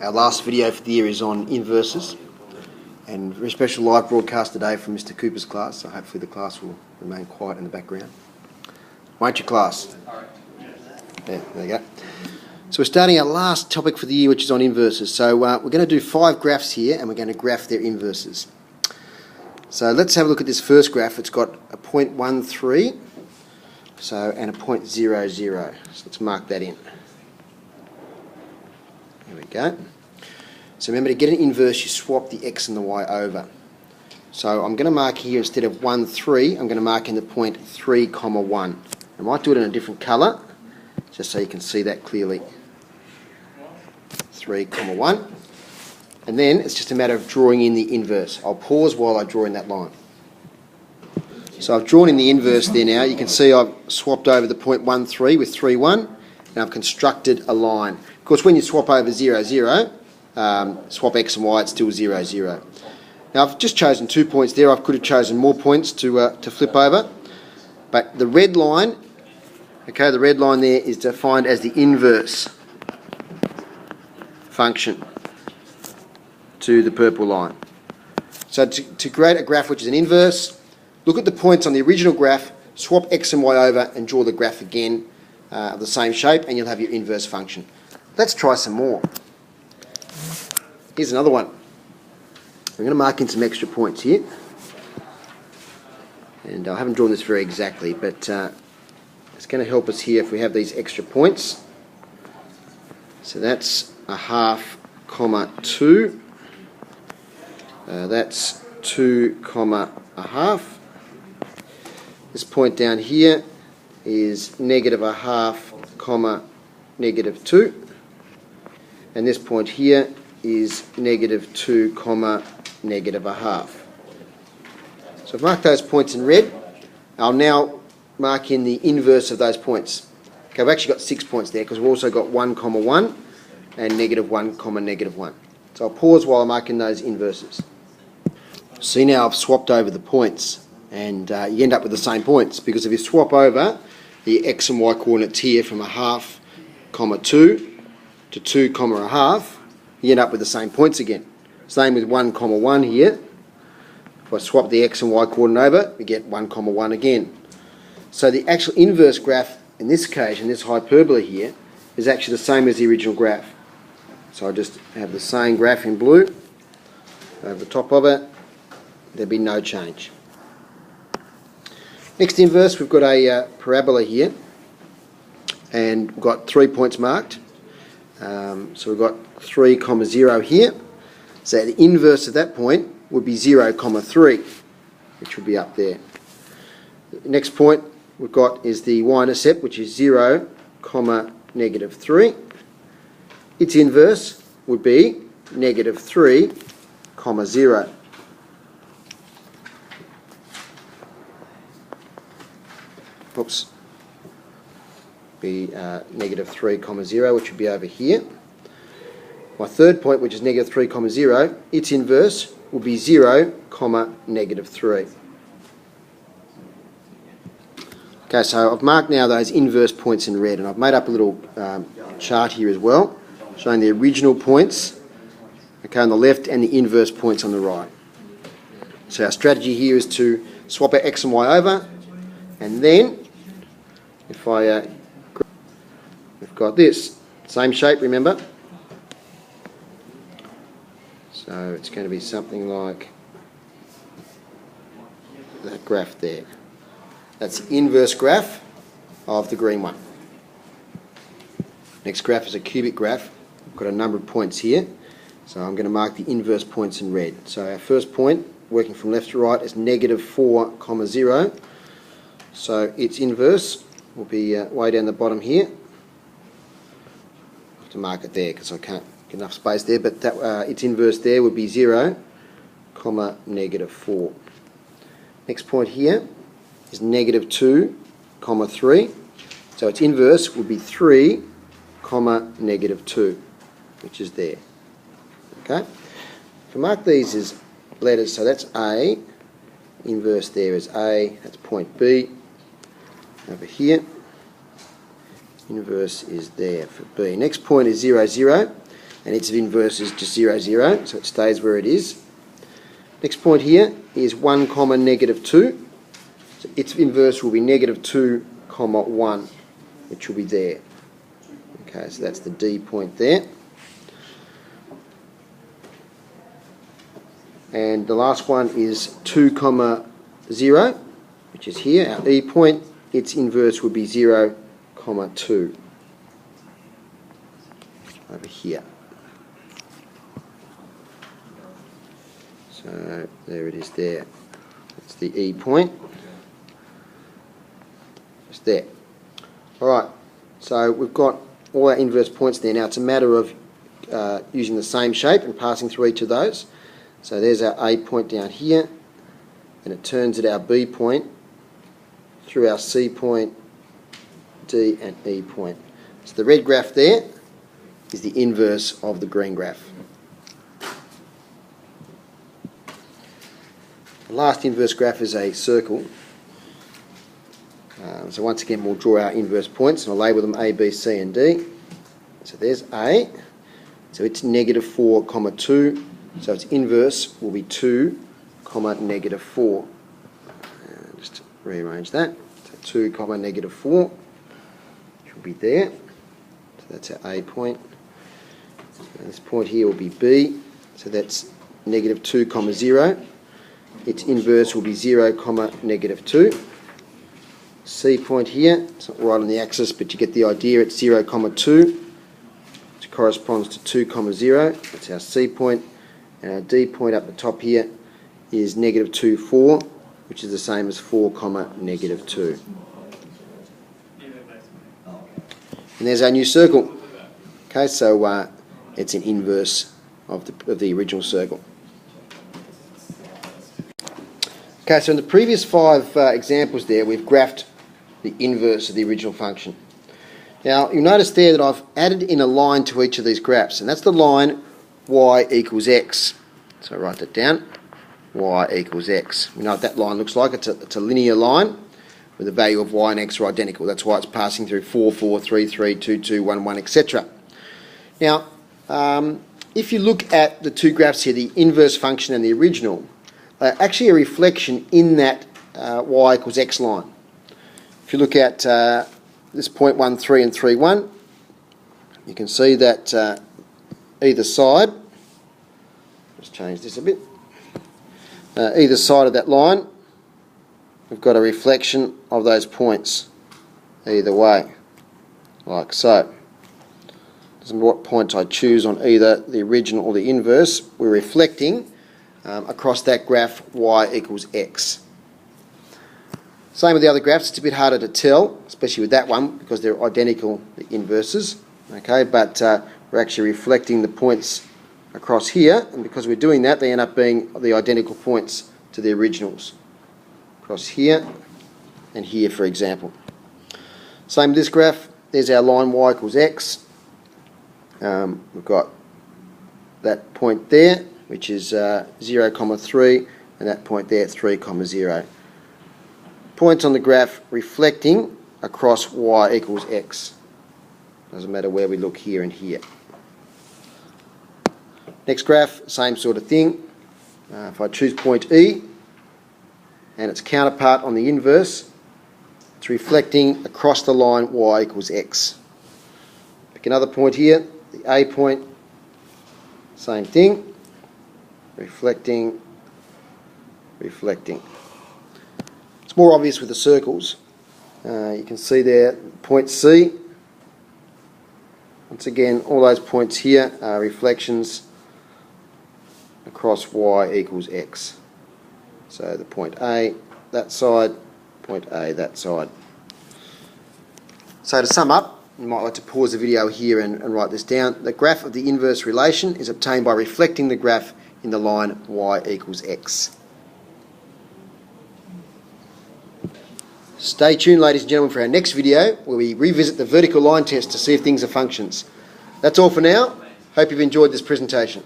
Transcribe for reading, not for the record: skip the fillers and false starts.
Our last video for the year is on inverses, and a very special live broadcast today from Mr. Cooper's class, so hopefully the class will remain quiet in the background. Won't you, class? Yeah, there you go. So we're starting our last topic for the year, which is on inverses. So we're going to do 5 graphs here, and we're going to graph their inverses. So let's have a look at this first graph. It's got a 0.13 and a 0.00. So let's mark that in. There we go. So remember, to get an inverse, you swap the x and the y over. So I'm going to mark here, instead of 1, 3, I'm going to mark in the point 3, 1. I might do it in a different colour, just so you can see that clearly. 3, 1. And then it's just a matter of drawing in the inverse. I'll pause while I draw in that line. So I've drawn in the inverse there now. You can see I've swapped over the 0.13 with 3, 1, and I've constructed a line. Of course, when you swap over 0, 0, swap x and y, it's still 0, 0. Now I've just chosen 2 points there. I could have chosen more points to flip over. But the red line, okay, the red line there is defined as the inverse function to the purple line. So to create a graph which is an inverse, look at the points on the original graph, swap x and y over and draw the graph again of the same shape, and you'll have your inverse function. Let's try some more. Here's another one. I'm going to mark in some extra points here. And I haven't drawn this very exactly, but it's going to help us here if we have these extra points. So that's a half, 2. That's 2, a half. This point down here is negative a half, negative 2. And this point here is negative 2, negative a half. So I've marked those points in red. I'll now mark in the inverse of those points. Okay, I've actually got 6 points there because we've also got 1, 1 and negative 1, negative 1. So I'll pause while I mark in those inverses. See, now I've swapped over the points, and you end up with the same points, because if you swap over the x and y coordinates here from a half, 2 to 2, a half, you end up with the same points again. Same with 1, 1 here. If I swap the x and y coordinate over, we get 1, 1 again. So the actual inverse graph in this occasion, this hyperbola here, is actually the same as the original graph. So I just have the same graph in blue over the top of it. There'd be no change. Next inverse, we've got a parabola here, and we've got 3 points marked. So we've got 3, 0 here. So the inverse of that point would be 0, 3, which would be up there. The next point we've got is the y-intercept, which is 0, negative 3. Its inverse would be negative 3, 0. Oops. Be negative 3, 0, which would be over here. My third point, which is negative 3, 0, its inverse will be 0, negative 3. Okay, so I've marked now those inverse points in red, and I've made up a little chart here as well, showing the original points, okay, on the left, and the inverse points on the right. So our strategy here is to swap our x and y over, and then if I we've got this same shape, remember, so it's going to be something like that graph there. That's the inverse graph of the green one. Next graph is a cubic graph. I've got a number of points here, so I'm going to mark the inverse points in red. So our first point, working from left to right, is negative 4, 0. So its inverse will be way down the bottom here. I have to mark it there because I can't get enough space there, but that, its inverse there would be 0, negative 4. Next point here is negative 2, 3. So its inverse would be 3, negative 2, which is there. Okay? If I mark these as letters, so that's A, inverse there is A, that's point B. Over here, inverse is there for B. Next point is 0, 0. and its inverse is just 0, 0, so it stays where it is. Next point here is 1, negative 2. So its inverse will be negative 2, 1, which will be there. Okay, so that's the D point there. And the last one is 2, 0, which is here, our E point. Its inverse would be 0, 2 over here. So there it is there. That's the E point. Just there. Alright, so we've got all our inverse points there. Now it's a matter of using the same shape and passing through each of those. So there's our A point down here, and it turns at our B point through our C point, D and E point. So the red graph there is the inverse of the green graph. The last inverse graph is a circle. So once again we'll draw our inverse points and I'll label them A, B, C and D. So there's A. So it's negative 4, 2. So its inverse will be 2, negative 4. Just rearrange that. So 2, negative 4, which will be there. So that's our A point. And this point here will be B. So that's negative 2, 0. Its inverse will be 0, negative 2. C point here, it's not right on the axis, but you get the idea. It's 0, 2, which corresponds to 2, 0. That's our C point. And our D point up the top here is negative 2, 4, which is the same as 4, negative 2. And there's our new circle. Okay, so it's an inverse of the original circle. Okay, so in the previous 5 examples there, we've graphed the inverse of the original function. Now, you'll notice there that I've added in a line to each of these graphs, and that's the line y equals x. So write that down, y equals x. We know what that line looks like. It's a linear line where the value of y and x are identical. That's why it's passing through 4, 4, 3, 3, 2, 2, 1, 1, etc. Now, if you look at the two graphs here, the inverse function and the original, actually a reflection in that y equals x line. If you look at this point 1, 3 and 3, 1, you can see that either side, let's change this a bit, either side of that line, we've got a reflection of those points either way, like so. Doesn't matter what point I choose on either the original or the inverse, we're reflecting across that graph y equals x. Same with the other graphs. It's a bit harder to tell, especially with that one, because they're identical, the inverses. Okay, but we're actually reflecting the points across here, and because we're doing that, they end up being the identical points to the originals. Across here and here, for example. Same with this graph. There's our line y equals x. We've got that point there, which is 0, 3, and that point there, 3, 0. Points on the graph reflecting across y equals x. Doesn't matter where we look here and here. Next graph, same sort of thing. If I choose point E and its counterpart on the inverse, it's reflecting across the line y equals x. Pick another point here, the A point, same thing, reflecting. It's more obvious with the circles. You can see there, point C. Once again, all those points here are reflections across y equals x. So the point A, that side, point A, that side. So to sum up, you might like to pause the video here and write this down. The graph of the inverse relation is obtained by reflecting the graph in the line y equals x. Stay tuned, ladies and gentlemen, for our next video where we revisit the vertical line test to see if things are functions. That's all for now. Hope you've enjoyed this presentation.